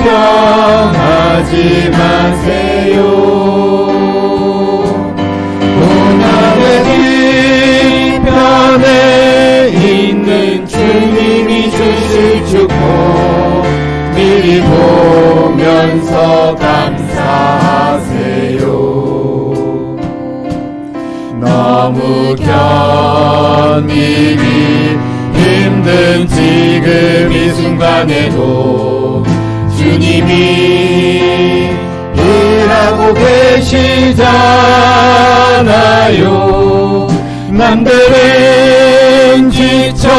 걱정하지 마세요. 고난의 뒤편에 있는 주님이 주실 축복 미리 보면서 감사하세요. 너무 견디기 힘든 지금 이 순간에도 주님이 일하고 계시잖아요. 남들은 지쳐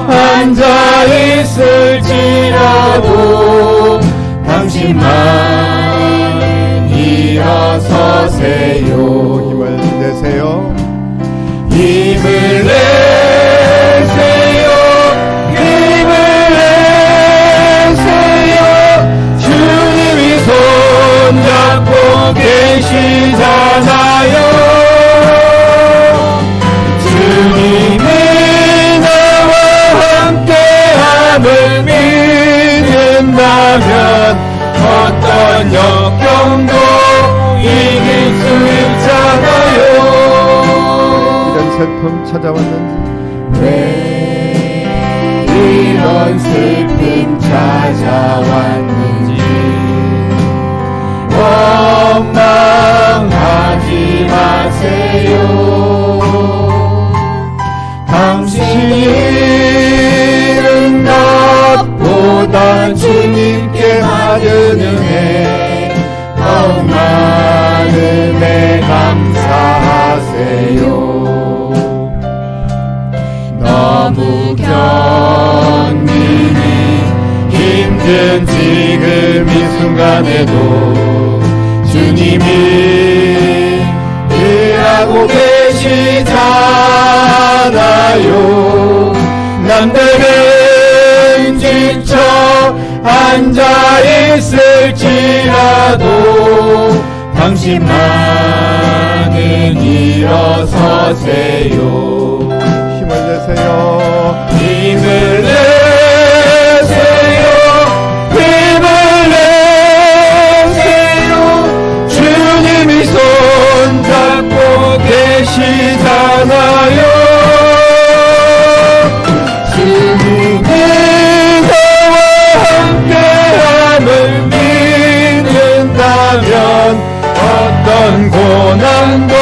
앉아있을지라도 당신만 일어서세요. 힘을 내세요. 힘을 내세요. 힘을 내세요. 주님이 손잡고 계시잖아요. 주님이 나와 함께함을 믿는다면 어떤 역경도 이길 수 있잖아요. 이런 슬픔 찾아왔는지, 왜 이런 슬픔 찾아왔는지 원망하지 마세요. 당신은 것보다 주님께 받은 은혜 더욱 많음에 감사하세요. 너무 견디기 힘든 지금 이 순간에도 주님이 일하고 계시잖아요. 남들은 지쳐 앉아있을지라도 당신만은 일어서세요. 힘을 내세요. 힘을 내세요. 힘을 내세요. 주님이 손잡고 계시잖아요. 주님이 나와 함께함을 믿는다면 어떤 고난도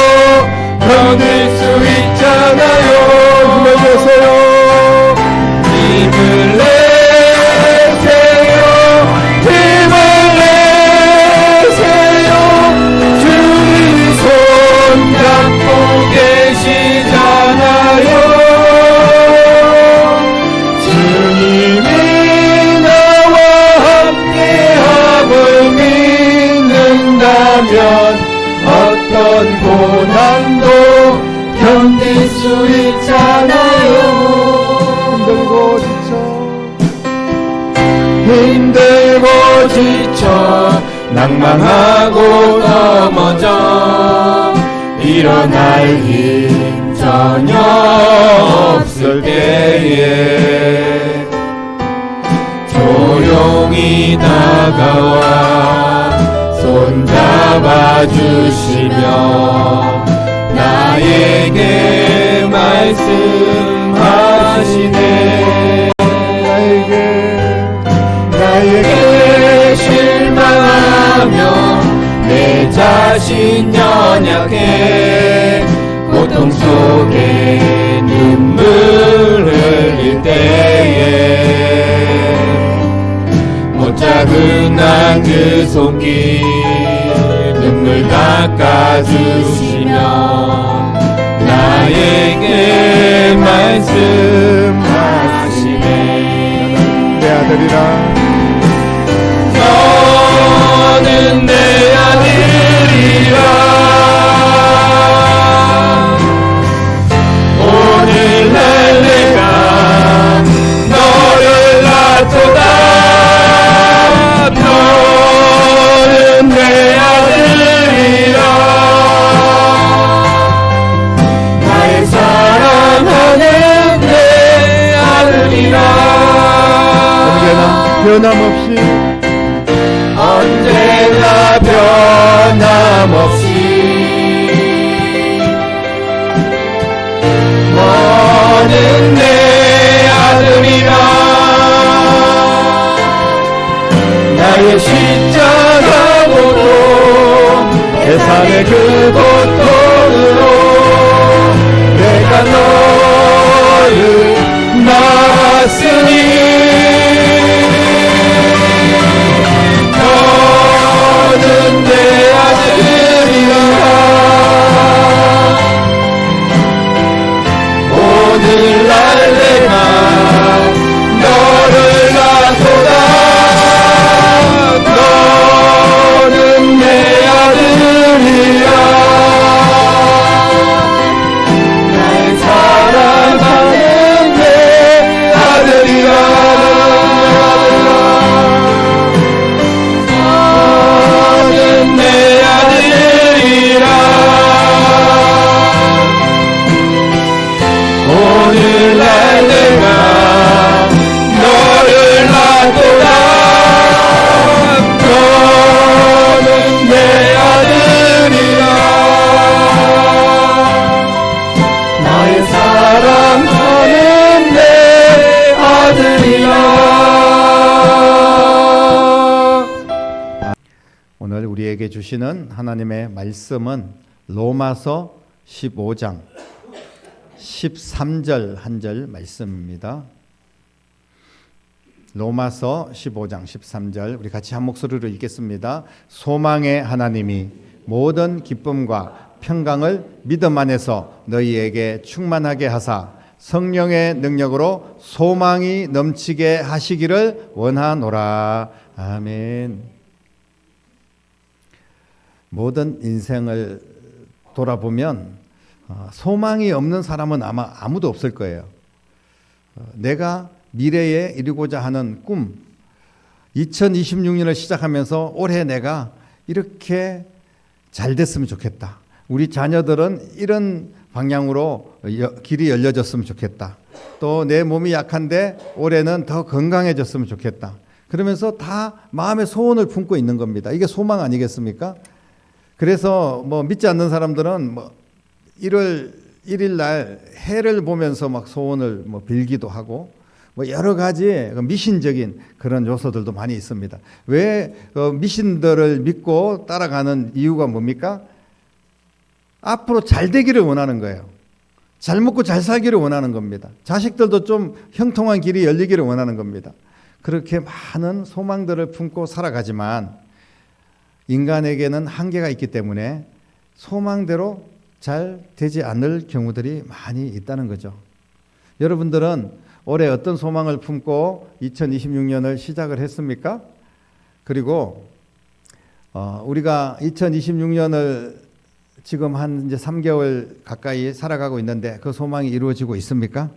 견딜 수 있잖아요. 힘을 내세요. 힘을 내세요. 힘을 내세요. 주님이 손잡고 계시잖아요. 주님이 나와 함께함을 믿는다면 어떤 고난도 견딜 수 있잖아요. 힘들고 지쳐 낭망하고 넘어져 일어날 힘 전혀 없을 때에 조용히 다가와 손잡아 주시며 나에게 말씀하시네. 나에게 실망하며 내 자신 연약해 고통 속에 눈물 흘릴 때에 못자근한 그 손길 눈물 닦아주시며 나에게 말씀하시네. 내 아들이라 너는 내 아들이라 오늘날 내가 너를 낳도다. 너는 내 아들이라 나의 사랑하는 내 아들이라 언제나 변함없이 언제나 변함없이 너는 내 아들이라 나의 십자가 고통 세상의 그 고통으로 내가 너를 낳았으니 너는 내 아들이라 오늘날 내가 너를 낳도다 너는 내 아들이라 날 사랑하는 내 아들이라 너는 내 아들이라 오늘날 내가 너를 낳도다 너는 내 아들이라 나의 사랑하는 내 아들이라. 오늘 우리에게 주시는 하나님의 말씀은 로마서 15장 13절 한 절 말씀입니다. 로마서 15장 13절 우리 같이 한 목소리로 읽겠습니다. 소망의 하나님이 모든 기쁨과 평강을 믿음 안에서 너희에게 충만하게 하사 성령의 능력으로 소망이 넘치게 하시기를 원하노라. 아멘. 모든 인생을 돌아보면 소망이 없는 사람은 아마 아무도 없을 거예요. 내가 미래에 이루고자 하는 꿈, 2026년을 시작하면서 올해 내가 이렇게 잘 됐으면 좋겠다. 우리 자녀들은 이런 방향으로 길이 열려졌으면 좋겠다. 또 내 몸이 약한데 올해는 더 건강해졌으면 좋겠다. 그러면서 다 마음의 소원을 품고 있는 겁니다. 이게 소망 아니겠습니까? 그래서 믿지 않는 사람들은 1월 1일 날 해를 보면서 막 소원을 빌기도 하고 여러 가지 미신적인 그런 요소들도 많이 있습니다. 왜 미신들을 믿고 따라가는 이유가 뭡니까? 앞으로 잘 되기를 원하는 거예요. 잘 먹고 잘 살기를 원하는 겁니다. 자식들도 좀 형통한 길이 열리기를 원하는 겁니다. 그렇게 많은 소망들을 품고 살아가지만 인간에게는 한계가 있기 때문에 소망대로 잘 되지 않을 경우들이 많이 있다는 거죠. 여러분들은 올해 어떤 소망을 품고 2026년을 시작을 했습니까? 그리고 우리가 2026년을 지금 한 이제 3개월 가까이 살아가고 있는데 그 소망이 이루어지고 있습니까?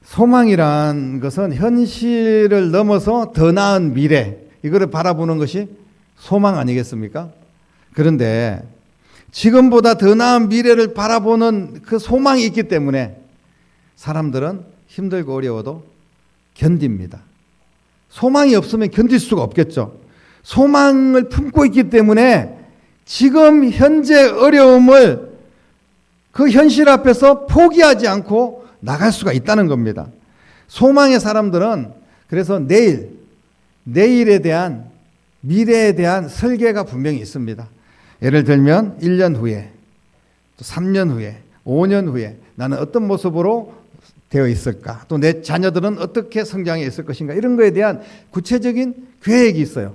소망이란 것은 현실을 넘어서 더 나은 미래, 이거를 바라보는 것이 소망 아니겠습니까? 그런데 지금보다 더 나은 미래를 바라보는 그 소망이 있기 때문에 사람들은 힘들고 어려워도 견딥니다. 소망이 없으면 견딜 수가 없겠죠. 소망을 품고 있기 때문에 지금 현재 어려움을 그 현실 앞에서 포기하지 않고 나갈 수가 있다는 겁니다. 소망의 사람들은 그래서 내일에 대한 미래에 대한 설계가 분명히 있습니다. 예를 들면 1년 후에, 또 3년 후에, 5년 후에 나는 어떤 모습으로 되어 있을까? 또 내 자녀들은 어떻게 성장해 있을 것인가? 이런 거에 대한 구체적인 계획이 있어요.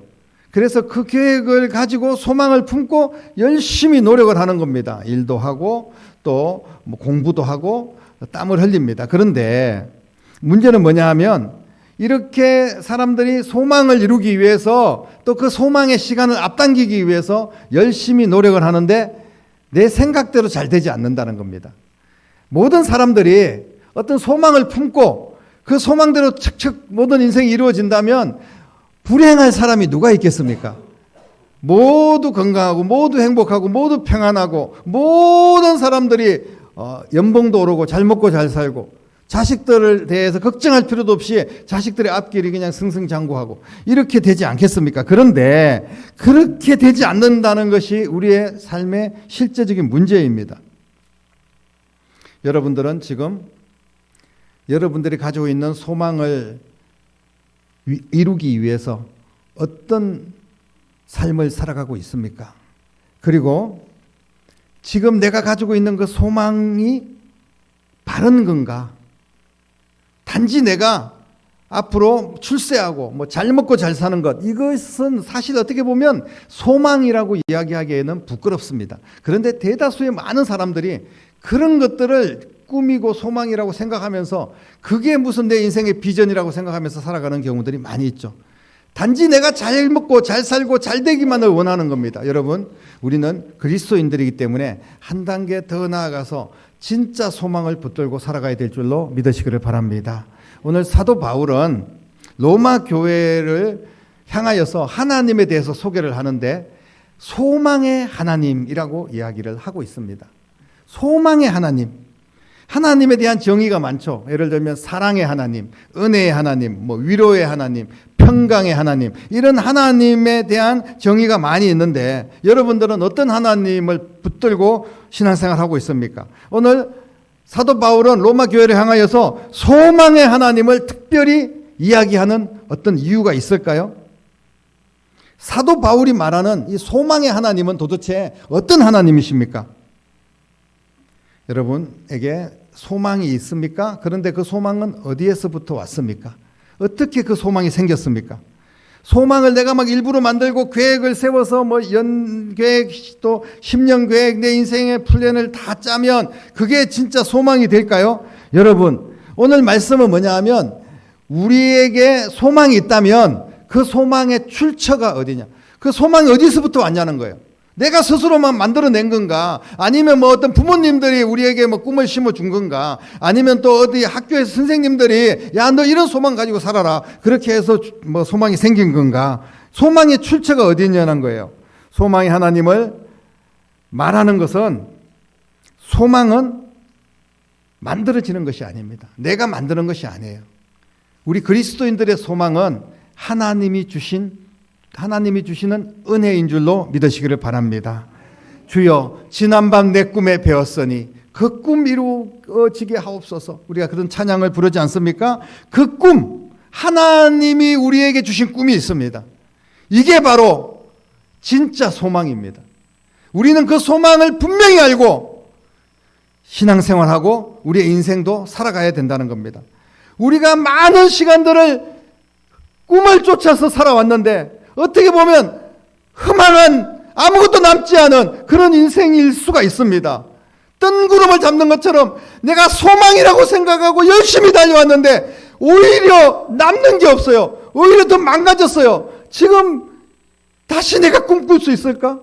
그래서 그 계획을 가지고 소망을 품고 열심히 노력을 하는 겁니다. 일도 하고 또 공부도 하고 땀을 흘립니다. 그런데 문제는 뭐냐 하면 이렇게 사람들이 소망을 이루기 위해서 또 그 소망의 시간을 앞당기기 위해서 열심히 노력을 하는데 내 생각대로 잘 되지 않는다는 겁니다. 모든 사람들이 어떤 소망을 품고 그 소망대로 척척 모든 인생이 이루어진다면 불행할 사람이 누가 있겠습니까? 모두 건강하고 모두 행복하고 모두 평안하고 모든 사람들이 연봉도 오르고 잘 먹고 잘 살고 자식들에 대해서 걱정할 필요도 없이 자식들의 앞길이 그냥 승승장구하고 이렇게 되지 않겠습니까? 그런데 그렇게 되지 않는다는 것이 우리의 삶의 실제적인 문제입니다. 여러분들은 지금 여러분들이 가지고 있는 소망을 이루기 위해서 어떤 삶을 살아가고 있습니까? 그리고 지금 내가 가지고 있는 그 소망이 바른 건가? 단지 내가 앞으로 출세하고 잘 먹고 잘 사는 것, 이것은 사실 어떻게 보면 소망이라고 이야기하기에는 부끄럽습니다. 그런데 대다수의 많은 사람들이 그런 것들을 꿈이고 소망이라고 생각하면서 그게 무슨 내 인생의 비전이라고 생각하면서 살아가는 경우들이 많이 있죠. 단지 내가 잘 먹고 잘 살고 잘 되기만을 원하는 겁니다. 여러분, 우리는 그리스도인들이기 때문에 한 단계 더 나아가서 진짜 소망을 붙들고 살아가야 될 줄로 믿으시기를 바랍니다. 오늘 사도 바울은 로마 교회를 향하여서 하나님에 대해서 소개를 하는데 소망의 하나님이라고 이야기를 하고 있습니다. 소망의 하나님. 하나님에 대한 정의가 많죠. 예를 들면 사랑의 하나님, 은혜의 하나님, 위로의 하나님, 평강의 하나님, 이런 하나님에 대한 정의가 많이 있는데 여러분들은 어떤 하나님을 붙들고 신앙생활하고 있습니까? 오늘 사도 바울은 로마 교회를 향하여서 소망의 하나님을 특별히 이야기하는 어떤 이유가 있을까요? 사도 바울이 말하는 이 소망의 하나님은 도대체 어떤 하나님이십니까? 여러분에게 소망이 있습니까? 그런데 그 소망은 어디에서부터 왔습니까? 어떻게 그 소망이 생겼습니까? 소망을 내가 막 일부러 만들고 계획을 세워서 연계획 또 10년 계획 내 인생의 플랜을 다 짜면 그게 진짜 소망이 될까요? 여러분, 오늘 말씀은 뭐냐 하면 우리에게 소망이 있다면 그 소망의 출처가 어디냐? 그 소망이 어디서부터 왔냐는 거예요. 내가 스스로만 만들어낸 건가? 아니면 어떤 부모님들이 우리에게 꿈을 심어준 건가? 아니면 또 어디 학교에서 선생님들이 야, 너 이런 소망 가지고 살아라. 그렇게 해서 소망이 생긴 건가? 소망의 출처가 어디 있냐는 거예요. 소망의 하나님을 말하는 것은 소망은 만들어지는 것이 아닙니다. 내가 만드는 것이 아니에요. 우리 그리스도인들의 소망은 하나님이 주시는 은혜인 줄로 믿으시기를 바랍니다. 주여, 지난밤 내 꿈에 배웠으니 그 꿈 이루어지게 하옵소서. 우리가 그런 찬양을 부르지 않습니까? 그 꿈, 하나님이 우리에게 주신 꿈이 있습니다. 이게 바로 진짜 소망입니다. 우리는 그 소망을 분명히 알고 신앙생활하고 우리의 인생도 살아가야 된다는 겁니다. 우리가 많은 시간들을 꿈을 쫓아서 살아왔는데 어떻게 보면 흠망한 아무것도 남지 않은 그런 인생일 수가 있습니다. 뜬구름을 잡는 것처럼 내가 소망이라고 생각하고 열심히 달려왔는데 오히려 남는 게 없어요. 오히려 더 망가졌어요. 지금 다시 내가 꿈꿀 수 있을까?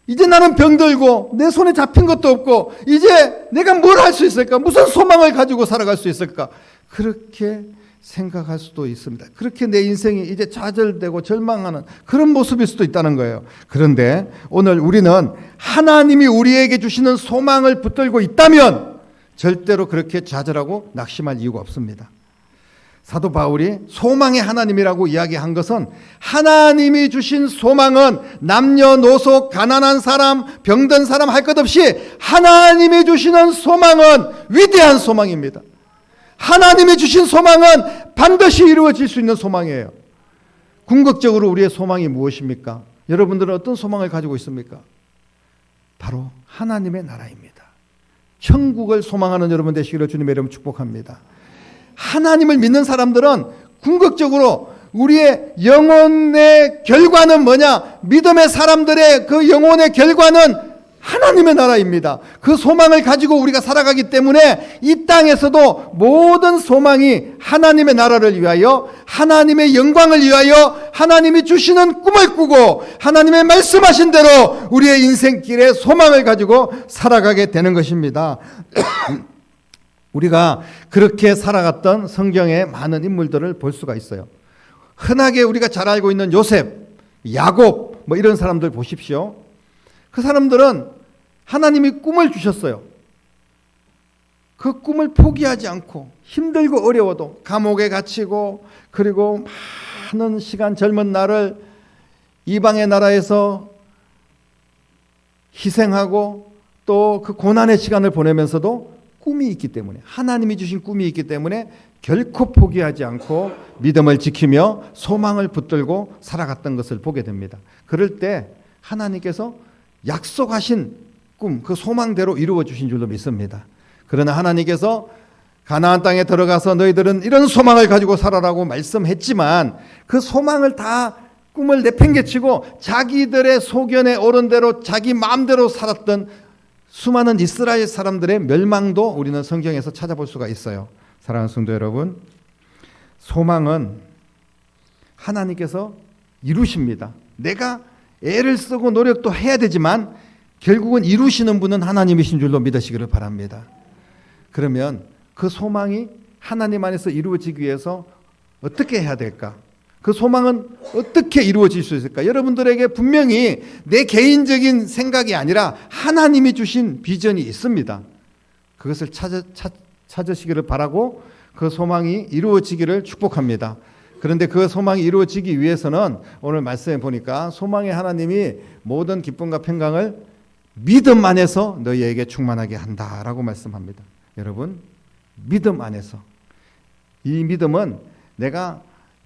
이제 나는 병들고 내 손에 잡힌 것도 없고 이제 내가 뭘 할 수 있을까? 무슨 소망을 가지고 살아갈 수 있을까? 그렇게 생각할 수도 있습니다. 그렇게 내 인생이 이제 좌절되고 절망하는 그런 모습일 수도 있다는 거예요. 그런데 오늘 우리는 하나님이 우리에게 주시는 소망을 붙들고 있다면 절대로 그렇게 좌절하고 낙심할 이유가 없습니다. 사도 바울이 소망의 하나님이라고 이야기한 것은 하나님이 주신 소망은 남녀노소 가난한 사람 병든 사람 할 것 없이 하나님이 주시는 소망은 위대한 소망입니다. 하나님이 주신 소망은 반드시 이루어질 수 있는 소망이에요. 궁극적으로 우리의 소망이 무엇입니까? 여러분들은 어떤 소망을 가지고 있습니까? 바로 하나님의 나라입니다. 천국을 소망하는 여러분 되시기를 주님의 이름으로 축복합니다. 하나님을 믿는 사람들은 궁극적으로 우리의 영혼의 결과는 뭐냐? 믿음의 사람들의 그 영혼의 결과는 하나님의 나라입니다. 그 소망을 가지고 우리가 살아가기 때문에 이 땅에서도 모든 소망이 하나님의 나라를 위하여 하나님의 영광을 위하여 하나님이 주시는 꿈을 꾸고 하나님의 말씀하신 대로 우리의 인생길에 소망을 가지고 살아가게 되는 것입니다. 우리가 그렇게 살아갔던 성경의 많은 인물들을 볼 수가 있어요. 흔하게 우리가 잘 알고 있는 요셉, 야곱 이런 사람들 보십시오. 그 사람들은 하나님이 꿈을 주셨어요. 그 꿈을 포기하지 않고 힘들고 어려워도 감옥에 갇히고 그리고 많은 시간 젊은 날을 이방의 나라에서 희생하고 또 그 고난의 시간을 보내면서도 꿈이 있기 때문에, 하나님이 주신 꿈이 있기 때문에 결코 포기하지 않고 믿음을 지키며 소망을 붙들고 살아갔던 것을 보게 됩니다. 그럴 때 하나님께서 약속하신 꿈, 그 소망대로 이루어 주신 줄로 믿습니다. 그러나 하나님께서 가나안 땅에 들어가서 너희들은 이런 소망을 가지고 살아라고 말씀했지만 그 소망을 다 꿈을 내팽개치고 자기들의 소견에 오른 대로 자기 마음대로 살았던 수많은 이스라엘 사람들의 멸망도 우리는 성경에서 찾아볼 수가 있어요. 사랑하는 성도 여러분, 소망은 하나님께서 이루십니다. 내가 애를 쓰고 노력도 해야 되지만 결국은 이루시는 분은 하나님이신 줄로 믿으시기를 바랍니다. 그러면 그 소망이 하나님 안에서 이루어지기 위해서 어떻게 해야 될까? 그 소망은 어떻게 이루어질 수 있을까? 여러분들에게 분명히 내 개인적인 생각이 아니라 하나님이 주신 비전이 있습니다. 그것을 찾으시기를 바라고 그 소망이 이루어지기를 축복합니다. 그런데 그 소망이 이루어지기 위해서는 오늘 말씀에 보니까 소망의 하나님이 모든 기쁨과 평강을 믿음 안에서 너희에게 충만하게 한다라고 말씀합니다. 여러분, 믿음 안에서, 이 믿음은 내가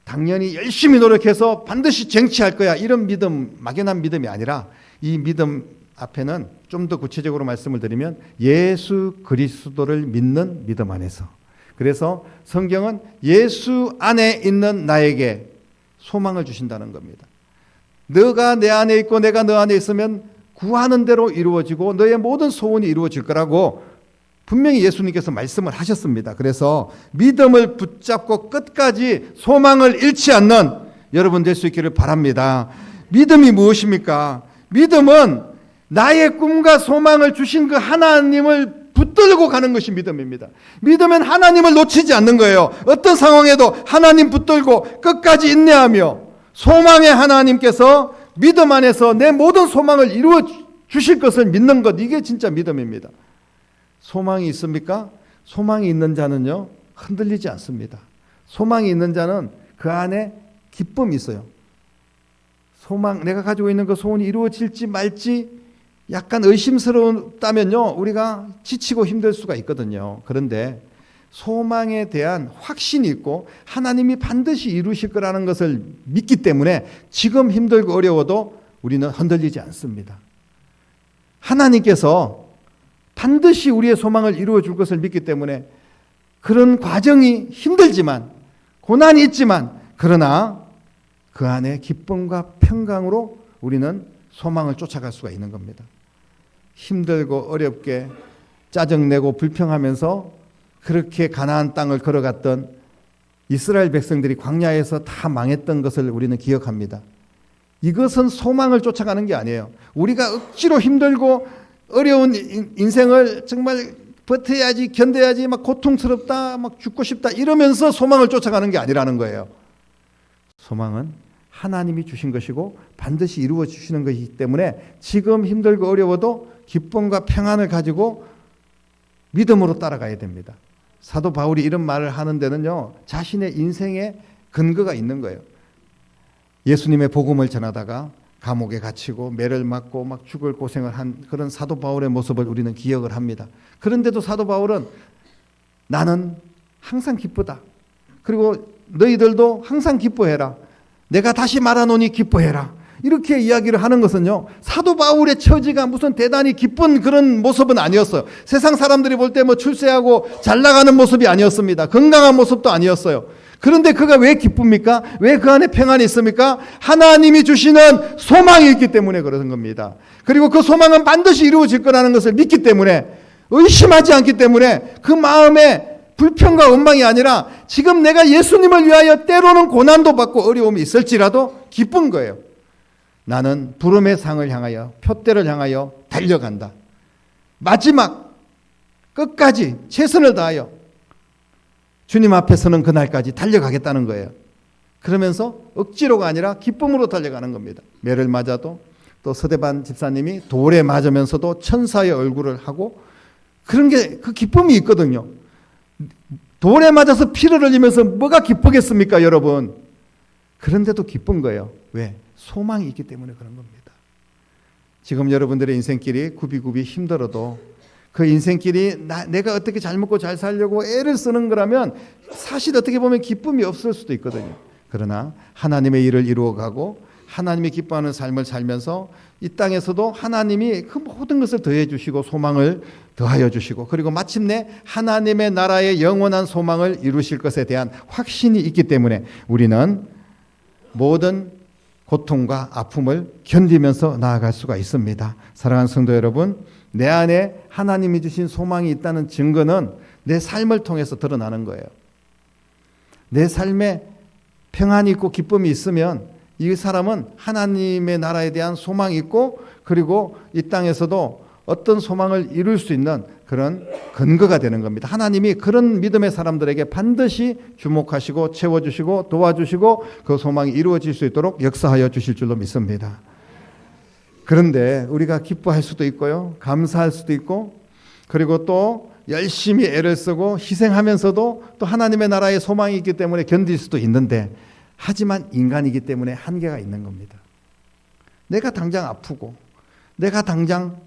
당연히 열심히 노력해서 반드시 쟁취할 거야 이런 믿음, 막연한 믿음이 아니라 이 믿음 앞에는 좀 더 구체적으로 말씀을 드리면 예수 그리스도를 믿는 믿음 안에서, 그래서 성경은 예수 안에 있는 나에게 소망을 주신다는 겁니다. 너가 내 안에 있고 내가 너 안에 있으면 구하는 대로 이루어지고 너의 모든 소원이 이루어질 거라고 분명히 예수님께서 말씀을 하셨습니다. 그래서 믿음을 붙잡고 끝까지 소망을 잃지 않는 여러분 될 수 있기를 바랍니다. 믿음이 무엇입니까? 믿음은 나의 꿈과 소망을 주신 그 하나님을 붙들고 가는 것이 믿음입니다. 믿음은 하나님을 놓치지 않는 거예요. 어떤 상황에도 하나님 붙들고 끝까지 인내하며 소망의 하나님께서 믿음 안에서 내 모든 소망을 이루어 주실 것을 믿는 것, 이게 진짜 믿음입니다. 소망이 있습니까? 소망이 있는 자는요, 흔들리지 않습니다. 소망이 있는 자는 그 안에 기쁨이 있어요. 소망, 내가 가지고 있는 그 소원이 이루어질지 말지 약간 의심스러웠다면요, 우리가 지치고 힘들 수가 있거든요. 그런데 소망에 대한 확신이 있고 하나님이 반드시 이루실 거라는 것을 믿기 때문에 지금 힘들고 어려워도 우리는 흔들리지 않습니다. 하나님께서 반드시 우리의 소망을 이루어 줄 것을 믿기 때문에 그런 과정이 힘들지만 고난이 있지만 그러나 그 안에 기쁨과 평강으로 우리는 소망을 쫓아갈 수가 있는 겁니다. 힘들고 어렵게 짜증내고 불평하면서 그렇게 가나안 땅을 걸어갔던 이스라엘 백성들이 광야에서 다 망했던 것을 우리는 기억합니다. 이것은 소망을 쫓아가는 게 아니에요. 우리가 억지로 힘들고 어려운 인생을 정말 버텨야지, 견뎌야지, 막 고통스럽다, 막 죽고 싶다 이러면서 소망을 쫓아가는 게 아니라는 거예요. 소망은 하나님이 주신 것이고 반드시 이루어 주시는 것이기 때문에 지금 힘들고 어려워도 기쁨과 평안을 가지고 믿음으로 따라가야 됩니다. 사도 바울이 이런 말을 하는 데는요, 자신의 인생의 근거가 있는 거예요. 예수님의 복음을 전하다가 감옥에 갇히고 매를 맞고 막 죽을 고생을 한 그런 사도 바울의 모습을 우리는 기억을 합니다. 그런데도 사도 바울은 나는 항상 기쁘다. 그리고 너희들도 항상 기뻐해라. 내가 다시 말하노니 기뻐해라. 이렇게 이야기를 하는 것은요, 사도 바울의 처지가 무슨 대단히 기쁜 그런 모습은 아니었어요. 세상 사람들이 볼 때 뭐 출세하고 잘 나가는 모습이 아니었습니다. 건강한 모습도 아니었어요. 그런데 그가 왜 기쁩니까? 왜 그 안에 평안이 있습니까? 하나님이 주시는 소망이 있기 때문에 그러는 겁니다. 그리고 그 소망은 반드시 이루어질 거라는 것을 믿기 때문에, 의심하지 않기 때문에 그 마음에 불평과 원망이 아니라 지금 내가 예수님을 위하여 때로는 고난도 받고 어려움이 있을지라도 기쁜 거예요. 나는 부름의 상을 향하여, 표대를 향하여 달려간다. 마지막 끝까지 최선을 다하여 주님 앞에서는 그날까지 달려가겠다는 거예요. 그러면서 억지로가 아니라 기쁨으로 달려가는 겁니다. 매를 맞아도, 또 서대반 집사님이 돌에 맞으면서도 천사의 얼굴을 하고 그런 게 그 기쁨이 있거든요. 돌에 맞아서 피를 흘리면서 뭐가 기쁘겠습니까, 여러분? 그런데도 기쁜 거예요. 왜? 소망이 있기 때문에 그런 겁니다. 지금 여러분들의 인생길이 굽이굽이 힘들어도 그 인생길이 내가 어떻게 잘 먹고 잘 살려고 애를 쓰는 거라면 사실 어떻게 보면 기쁨이 없을 수도 있거든요. 그러나 하나님의 일을 이루어가고 하나님이 기뻐하는 삶을 살면서 이 땅에서도 하나님이 그 모든 것을 더해 주시고 소망을 더하여 주시고 그리고 마침내 하나님의 나라의 영원한 소망을 이루실 것에 대한 확신이 있기 때문에 우리는 모든 고통과 아픔을 견디면서 나아갈 수가 있습니다. 사랑하는 성도 여러분, 내 안에 하나님이 주신 소망이 있다는 증거는 내 삶을 통해서 드러나는 거예요. 내 삶에 평안이 있고 기쁨이 있으면 이 사람은 하나님의 나라에 대한 소망이 있고 그리고 이 땅에서도 어떤 소망을 이룰 수 있는 그런 근거가 되는 겁니다. 하나님이 그런 믿음의 사람들에게 반드시 주목하시고 채워주시고 도와주시고 그 소망이 이루어질 수 있도록 역사하여 주실 줄로 믿습니다. 그런데 우리가 기뻐할 수도 있고요, 감사할 수도 있고 그리고 또 열심히 애를 쓰고 희생하면서도 또 하나님의 나라의 소망이 있기 때문에 견딜 수도 있는데 하지만 인간이기 때문에 한계가 있는 겁니다. 내가 당장 아프고 내가 당장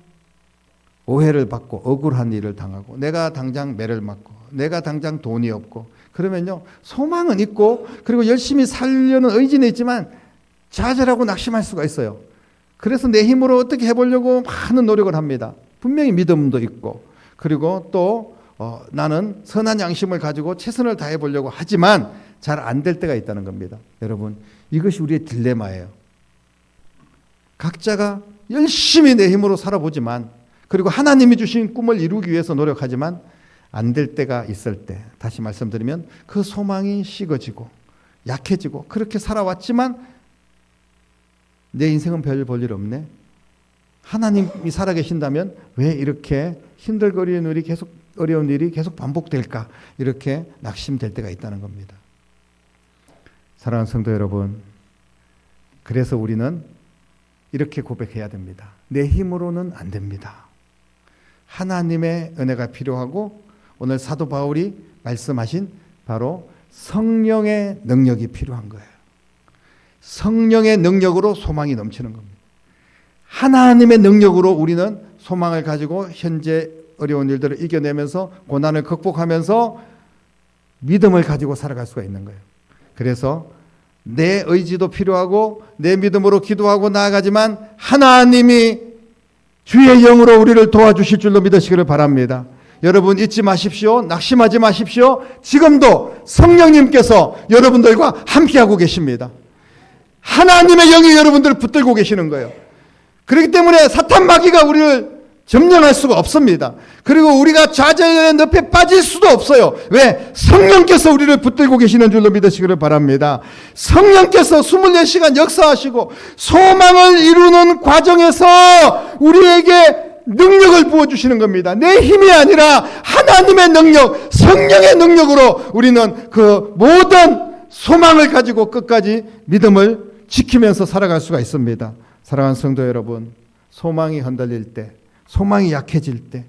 오해를 받고 억울한 일을 당하고 내가 당장 매를 맞고 내가 당장 돈이 없고 그러면요 소망은 있고 그리고 열심히 살려는 의지는 있지만 좌절하고 낙심할 수가 있어요. 그래서 내 힘으로 어떻게 해보려고 많은 노력을 합니다. 분명히 믿음도 있고 그리고 또 나는 선한 양심을 가지고 최선을 다해보려고 하지만 잘 안 될 때가 있다는 겁니다. 여러분 이것이 우리의 딜레마예요. 각자가 열심히 내 힘으로 살아보지만 그리고 하나님이 주신 꿈을 이루기 위해서 노력하지만 안 될 때가 있을 때 다시 말씀드리면 그 소망이 식어지고 약해지고 그렇게 살아왔지만 내 인생은 별 볼 일 없네. 하나님이 살아계신다면 왜 이렇게 힘들거리는 일이 계속 어려운 일이 계속 반복될까? 이렇게 낙심될 때가 있다는 겁니다. 사랑하는 성도 여러분, 그래서 우리는 이렇게 고백해야 됩니다. 내 힘으로는 안 됩니다. 하나님의 은혜가 필요하고 오늘 사도 바울이 말씀하신 바로 성령의 능력이 필요한 거예요. 성령의 능력으로 소망이 넘치는 겁니다. 하나님의 능력으로 우리는 소망을 가지고 현재 어려운 일들을 이겨내면서 고난을 극복하면서 믿음을 가지고 살아갈 수가 있는 거예요. 그래서 내 의지도 필요하고 내 믿음으로 기도하고 나아가지만 하나님이 주의 영으로 우리를 도와주실 줄로 믿으시기를 바랍니다. 여러분 잊지 마십시오. 낙심하지 마십시오. 지금도 성령님께서 여러분들과 함께하고 계십니다. 하나님의 영이 여러분들을 붙들고 계시는 거예요. 그렇기 때문에 사탄 마귀가 우리를 점령할 수가 없습니다. 그리고 우리가 좌절의 늪에 빠질 수도 없어요. 왜? 성령께서 우리를 붙들고 계시는 줄로 믿으시기를 바랍니다. 성령께서 24시간 역사하시고 소망을 이루는 과정에서 우리에게 능력을 부어주시는 겁니다. 내 힘이 아니라 하나님의 능력, 성령의 능력으로 우리는 그 모든 소망을 가지고 끝까지 믿음을 지키면서 살아갈 수가 있습니다. 사랑하는 성도 여러분, 소망이 흔들릴 때, 소망이 약해질 때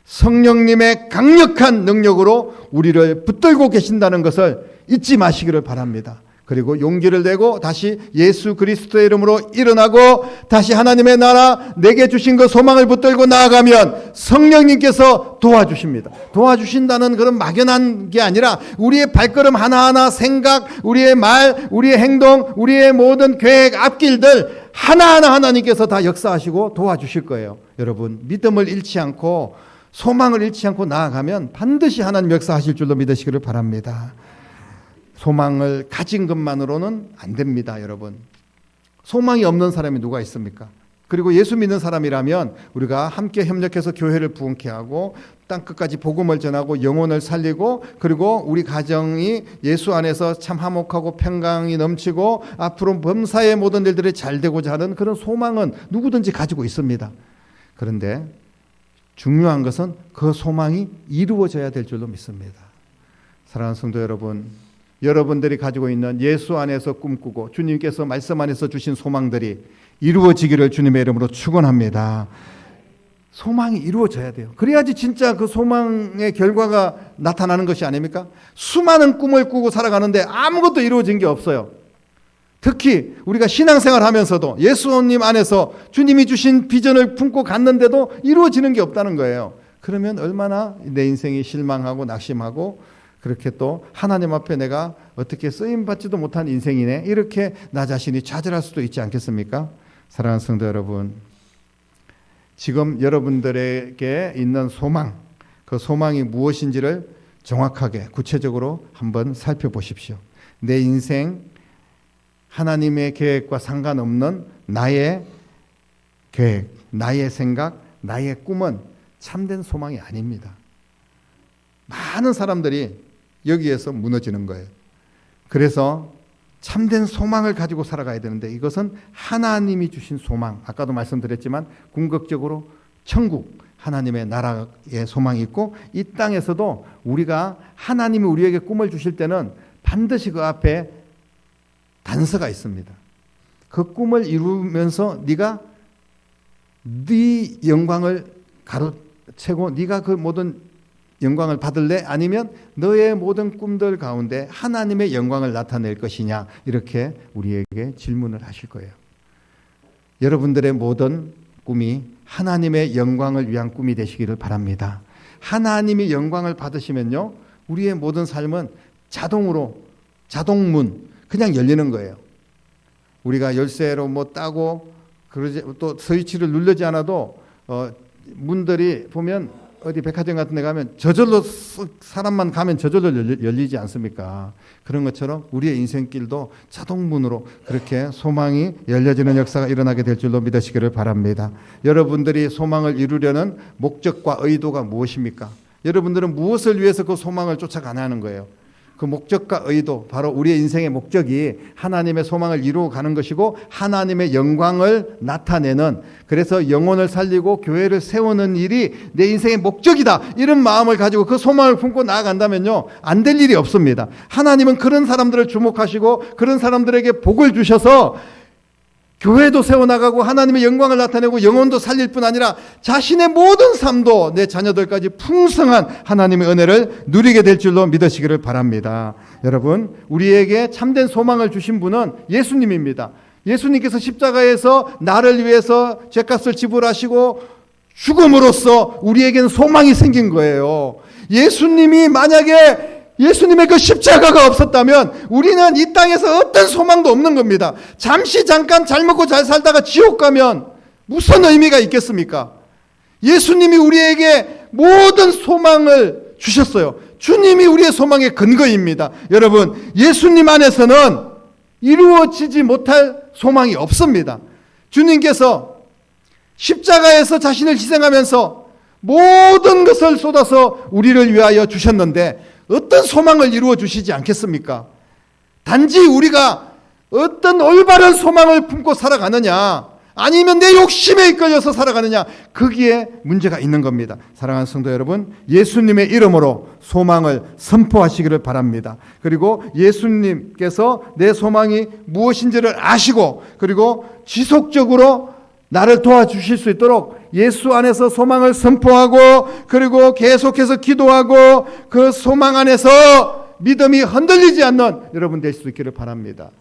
성령님의 강력한 능력으로 우리를 붙들고 계신다는 것을 잊지 마시기를 바랍니다. 그리고 용기를 내고 다시 예수 그리스도의 이름으로 일어나고 다시 하나님의 나라 내게 주신 그 소망을 붙들고 나아가면 성령님께서 도와주십니다. 도와주신다는 그런 막연한 게 아니라 우리의 발걸음 하나하나 생각, 우리의 말, 우리의 행동, 우리의 모든 계획, 앞길들 하나하나 하나님께서 다 역사하시고 도와주실 거예요. 여러분 믿음을 잃지 않고 소망을 잃지 않고 나아가면 반드시 하나님 역사하실 줄로 믿으시기를 바랍니다. 소망을 가진 것만으로는 안 됩니다, 여러분. 소망이 없는 사람이 누가 있습니까? 그리고 예수 믿는 사람이라면 우리가 함께 협력해서 교회를 부흥케 하고 땅끝까지 복음을 전하고 영혼을 살리고 그리고 우리 가정이 예수 안에서 참 화목하고 평강이 넘치고 앞으로 범사의 모든 일들이 잘 되고자 하는 그런 소망은 누구든지 가지고 있습니다. 그런데 중요한 것은 그 소망이 이루어져야 될 줄로 믿습니다. 사랑하는 성도 여러분, 여러분들이 가지고 있는 예수 안에서 꿈꾸고 주님께서 말씀 안에서 주신 소망들이 이루어지기를 주님의 이름으로 축원합니다. 소망이 이루어져야 돼요. 그래야지 진짜 그 소망의 결과가 나타나는 것이 아닙니까? 수많은 꿈을 꾸고 살아가는데 아무것도 이루어진 게 없어요. 특히 우리가 신앙생활 하면서도 예수님 안에서 주님이 주신 비전을 품고 갔는데도 이루어지는 게 없다는 거예요. 그러면 얼마나 내 인생이 실망하고 낙심하고 그렇게 또 하나님 앞에 내가 어떻게 쓰임받지도 못한 인생이네, 이렇게 나 자신이 좌절할 수도 있지 않겠습니까? 사랑하는 성도 여러분, 지금 여러분들에게 있는 소망, 그 소망이 무엇인지를 정확하게 구체적으로 한번 살펴보십시오. 내 인생 하나님의 계획과 상관없는 나의 계획, 나의 생각, 나의 꿈은 참된 소망이 아닙니다. 많은 사람들이 여기에서 무너지는 거예요. 그래서 참된 소망을 가지고 살아가야 되는데, 이것은 하나님이 주신 소망, 아까도 말씀드렸지만 궁극적으로 천국, 하나님의 나라의 소망이 있고, 이 땅에서도 우리가 하나님이 우리에게 꿈을 주실 때는 반드시 그 앞에 단서가 있습니다. 그 꿈을 이루면서 네가 네 영광을 가로채고 네가 그 모든 영광을 받을래? 아니면 너의 모든 꿈들 가운데 하나님의 영광을 나타낼 것이냐? 이렇게 우리에게 질문을 하실 거예요. 여러분들의 모든 꿈이 하나님의 영광을 위한 꿈이 되시기를 바랍니다. 하나님이 영광을 받으시면요, 우리의 모든 삶은 자동문 그냥 열리는 거예요. 우리가 열쇠로 뭐 따고 그러지, 또 스위치를 누르지 않아도 문들이 보면 어디 백화점 같은 데 가면 저절로 사람만 가면 저절로 열리지 않습니까? 그런 것처럼 우리의 인생길도 자동문으로 그렇게 소망이 열려지는 역사가 일어나게 될 줄로 믿으시기를 바랍니다. 여러분들이 소망을 이루려는 목적과 의도가 무엇입니까? 여러분들은 무엇을 위해서 그 소망을 쫓아가냐는 거예요. 그 목적과 의도, 바로 우리의 인생의 목적이 하나님의 소망을 이루어가는 것이고 하나님의 영광을 나타내는, 그래서 영혼을 살리고 교회를 세우는 일이 내 인생의 목적이다, 이런 마음을 가지고 그 소망을 품고 나아간다면요, 안 될 일이 없습니다. 하나님은 그런 사람들을 주목하시고 그런 사람들에게 복을 주셔서 교회도 세워나가고 하나님의 영광을 나타내고 영혼도 살릴 뿐 아니라 자신의 모든 삶도 내 자녀들까지 풍성한 하나님의 은혜를 누리게 될 줄로 믿으시기를 바랍니다. 여러분, 우리에게 참된 소망을 주신 분은 예수님입니다. 예수님께서 십자가에서 나를 위해서 죄값을 지불하시고 죽음으로써 우리에게는 소망이 생긴 거예요. 예수님이 만약에 예수님의 그 십자가가 없었다면 우리는 이 땅에서 어떤 소망도 없는 겁니다. 잠깐 잘 먹고 잘 살다가 지옥 가면 무슨 의미가 있겠습니까? 예수님이 우리에게 모든 소망을 주셨어요. 주님이 우리의 소망의 근거입니다. 여러분, 예수님 안에서는 이루어지지 못할 소망이 없습니다. 주님께서 십자가에서 자신을 희생하면서 모든 것을 쏟아서 우리를 위하여 주셨는데 어떤 소망을 이루어 주시지 않겠습니까? 단지 우리가 어떤 올바른 소망을 품고 살아가느냐, 아니면 내 욕심에 이끌려서 살아가느냐, 거기에 문제가 있는 겁니다. 사랑하는 성도 여러분, 예수님의 이름으로 소망을 선포하시기를 바랍니다. 그리고 예수님께서 내 소망이 무엇인지를 아시고 그리고 지속적으로 나를 도와주실 수 있도록 예수 안에서 소망을 선포하고 그리고 계속해서 기도하고 그 소망 안에서 믿음이 흔들리지 않는 여러분 될 수 있기를 바랍니다.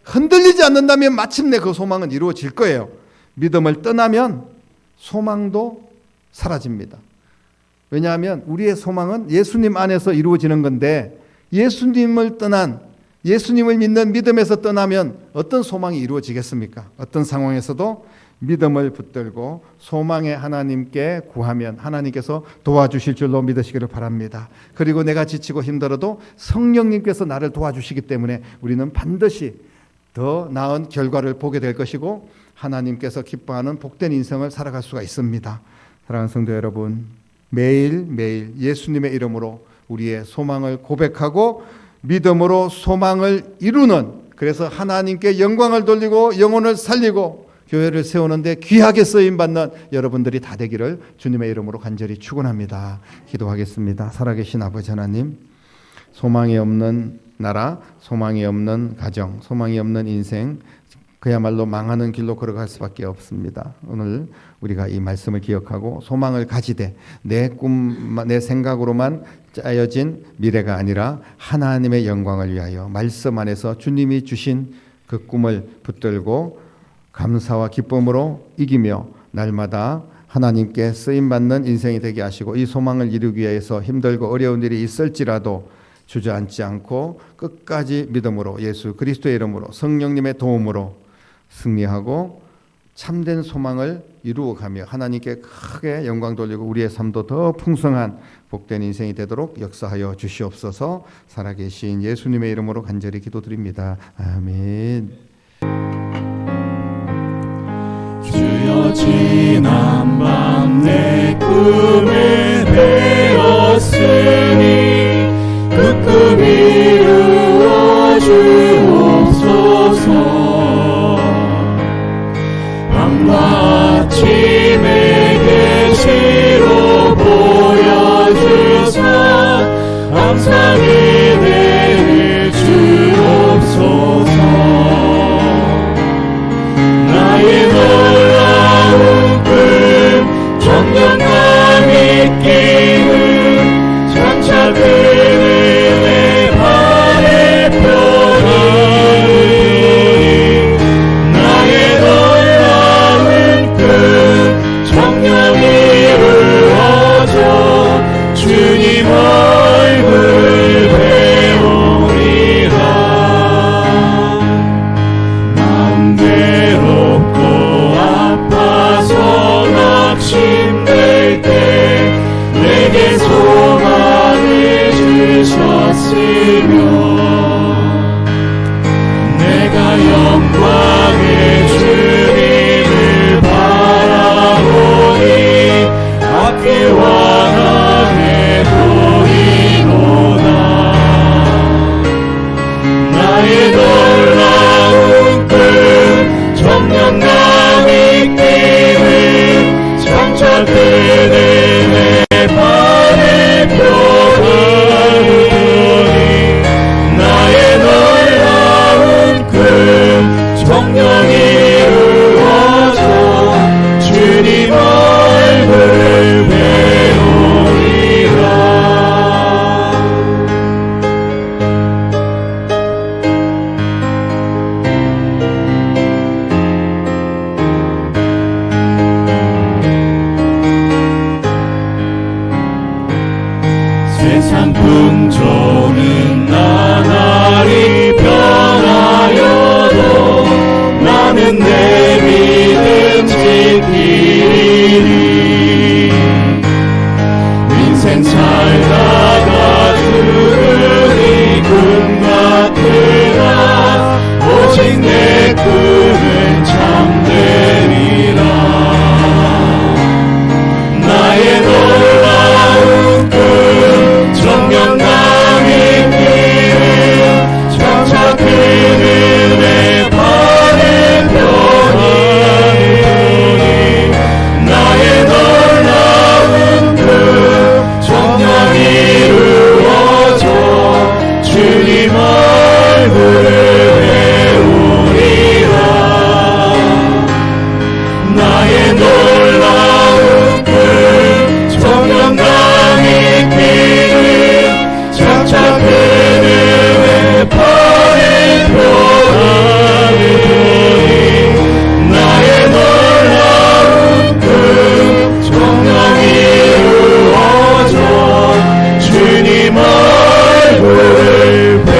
흔들리지 않는다면 마침내 그 소망은 이루어질 거예요. 믿음을 떠나면 소망도 사라집니다. 왜냐하면 우리의 소망은 예수님 안에서 이루어지는 건데, 예수님을 믿는 믿음에서 떠나면 어떤 소망이 이루어지겠습니까? 어떤 상황에서도 믿음을 붙들고 소망의 하나님께 구하면 하나님께서 도와주실 줄로 믿으시기를 바랍니다. 그리고 내가 지치고 힘들어도 성령님께서 나를 도와주시기 때문에 우리는 반드시 더 나은 결과를 보게 될 것이고 하나님께서 기뻐하는 복된 인생을 살아갈 수가 있습니다. 사랑하는 성도 여러분, 매일매일 예수님의 이름으로 우리의 소망을 고백하고 믿음으로 소망을 이루는, 그래서 하나님께 영광을 돌리고 영혼을 살리고 교회를 세우는데 귀하게 쓰임받는 여러분들이 다 되기를 주님의 이름으로 간절히 축원합니다. 기도하겠습니다. 살아계신 아버지 하나님, 소망이 없는 나라, 소망이 없는 가정, 소망이 없는 인생, 그야말로 망하는 길로 걸어갈 수밖에 없습니다. 오늘 우리가 이 말씀을 기억하고 소망을 가지되 내 생각으로만 짜여진 미래가 아니라 하나님의 영광을 위하여 말씀 안에서 주님이 주신 그 꿈을 붙들고 감사와 기쁨으로 이기며 날마다 하나님께 쓰임받는 인생이 되게 하시고 이 소망을 이루기 위해서 힘들고 어려운 일이 있을지라도 주저앉지 않고 끝까지 믿음으로 예수 그리스도의 이름으로 성령님의 도움으로 승리하고 참된 소망을 이루어가며 하나님께 크게 영광 돌리고 우리의 삶도 더 풍성한 복된 인생이 되도록 역사하여 주시옵소서. 살아계신 예수님의 이름으로 간절히 기도드립니다. 아멘. 주여 지난밤 내 꿈에 배었으니 그 꿈 이루어 주옵소서. 밤과 아침에 계시로 보여주사 감사히 내릴 주옵소서. 나의 놀라운 꿈 정령감 있기를 장차 그는 내 발에 펴니 나의 놀라운 꿈 정령 이루어져 주님 얼굴 배우리라. 마음 괴롭고 아파서 낙심될 때 내게 소망을 주셨으며 내가 영광의 주님을 바라보니 앞이 환하게 보이노라. 나의 놀라운 꿈 정령감 있기를 장차 그는 내 발에 펴가르니 나의 놀라운 꿈 정령 이루어져 주님 얼굴 배우리라. 세상 풍조는 나날이 변하여도 나는 내 믿음 지키리니 인생 살다가 죽으리 꿈 같으나 오직 내 꿈은 참되리라. 나의 놀라운 꿈 정령감 있기를 장차 그는 내 발에 펴가르니 나의 놀라운 꿈 정령 이루어져 주님 얼굴 배우리라. 나의 놀라운 꿈 정령감 있기를 장차 그는 내 발에 펴가르니 나의 놀라운 꿈 정령 이루어져 주님 얼굴 배우리라.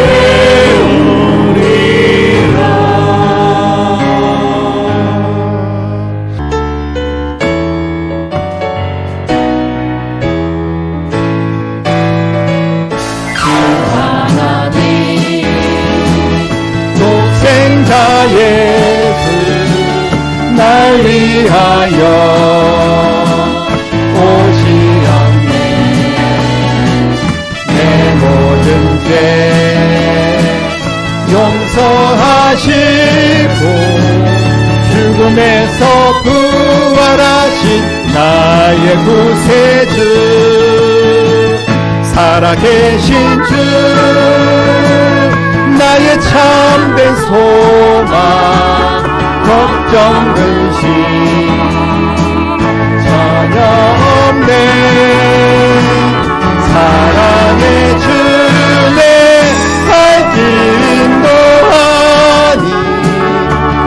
독생자 예수 날 위하여 오시었네. 내 모든 죄 용서하시고 죽음에서 부활하신 나의 구세주 살아계신 주 나의 참된 소망 걱정 근심 전혀 없네. 사랑의 주내 갈 길 인도하니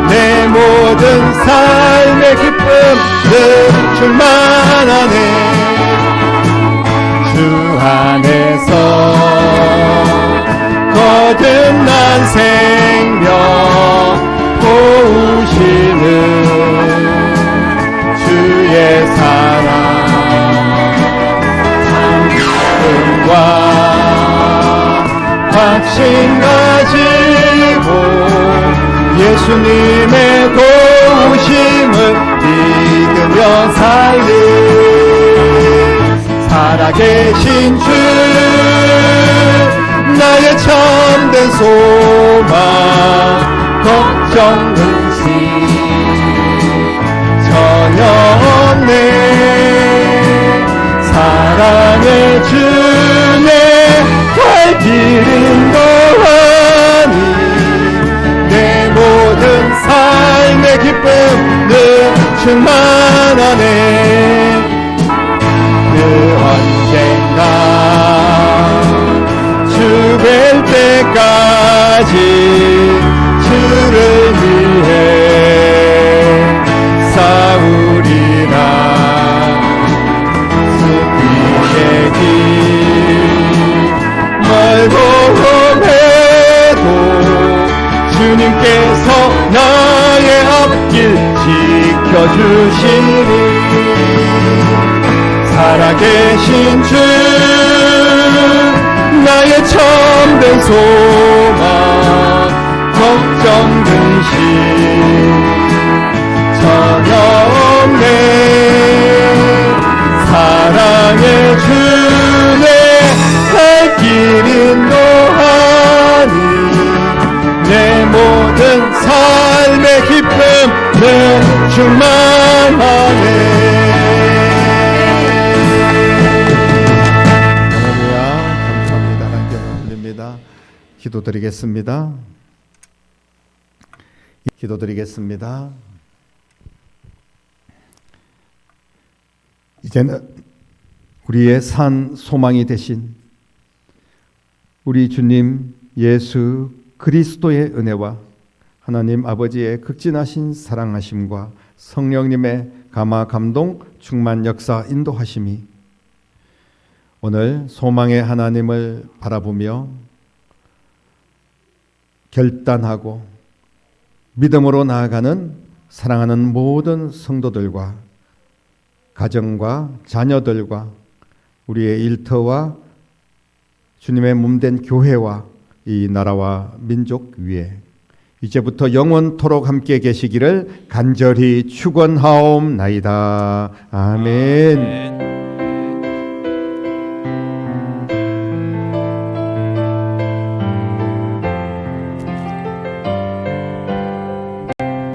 내 모든 삶의 기쁨 늘 충만하네. 주 안에서 거듭난 생명 도우시는 주의 사랑 믿음과 확신 가지고 예수님의 도우심을 믿으며 살리 살아계신 주 나의 참된 소망 걱정 근심 전혀 없네. 사랑의 주내 갈 길 인도하니 내 모든 삶의 기쁨 늘 충만하네. 그 언젠가 주 뵐 때까지 주를 위해 싸우리라. 숲빛의 길 멀고 험해도 주님께서 나의 앞길 지켜주시니 살아계신 주 나의 참된 소망 걱정 근심 전혀 없네. 사랑의 주내 갈 길 인도하니 내 모든 삶의 기쁨 늘 충만하네. 할렐루야. 감사합니다. 하나님께 올립니다. 기도드리겠습니다. 기도드리겠습니다. 이제는 우리의 산 소망이 되신 우리 주님 예수 그리스도의 은혜와 하나님 아버지의 극진하신 사랑하심과 성령님의 감화 감동 충만 역사 인도하심이 오늘 소망의 하나님을 바라보며 결단하고 믿음으로 나아가는 사랑하는 모든 성도들과 가정과 자녀들과 우리의 일터와 주님의 몸된 교회와 이 나라와 민족 위에 이제부터 영원토록 함께 계시기를 간절히 축원하옵나이다. 아멘.